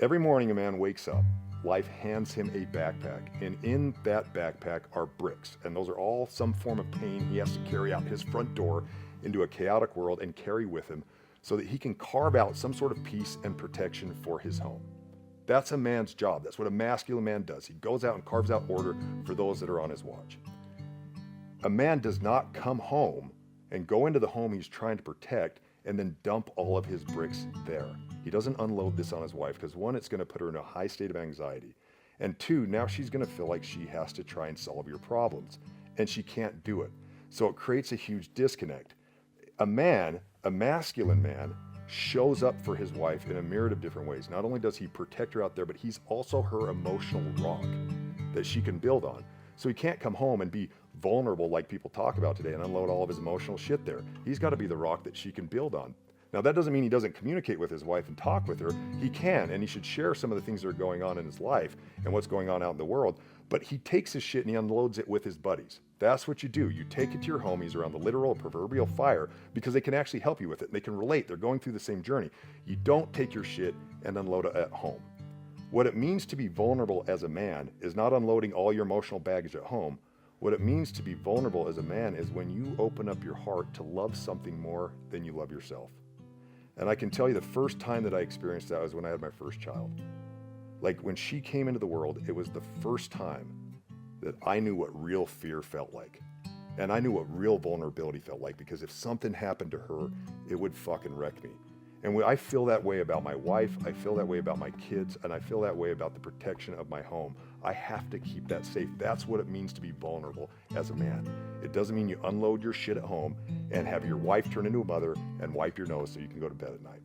Every morning a man wakes up, life hands him a backpack, and in that backpack are bricks, and those are all some form of pain he has to carry out his front door into a chaotic world and carry with him so that he can carve out some sort of peace and protection for his home. That's a man's job. That's what a masculine man does. He goes out and carves out order for those that are on his watch. A man does not come home and go into the home he's trying to protect and then dump all of his bricks there. He doesn't unload this on his wife because one, it's going to put her in a high state of anxiety. And two, now she's going to feel like she has to try and solve your problems and she can't do it. So it creates a huge disconnect. A man, a masculine man, shows up for his wife in a myriad of different ways. Not only does he protect her out there, but he's also her emotional rock that she can build on. So he can't come home and be vulnerable like people talk about today and unload all of his emotional shit there. He's got to be the rock that she can build on. Now, that doesn't mean he doesn't communicate with his wife and talk with her. He can, and he should share some of the things that are going on in his life and what's going on out in the world. But he takes his shit and he unloads it with his buddies. That's what you do. You take it to your homies around the literal or proverbial fire because they can actually help you with it. And they can relate. They're going through the same journey. You don't take your shit and unload it at home. What it means to be vulnerable as a man is not unloading all your emotional baggage at home. What it means to be vulnerable as a man is when you open up your heart to love something more than you love yourself. And I can tell you the first time that I experienced that was when I had my first child. Like when she came into the world, it was the first time that I knew what real fear felt like. And I knew what real vulnerability felt like because if something happened to her, it would fucking wreck me. And when I feel that way about my wife, I feel that way about my kids, and I feel that way about the protection of my home. I have to keep that safe. That's what it means to be vulnerable as a man. It doesn't mean you unload your shit at home and have your wife turn into a mother and wipe your nose so you can go to bed at night.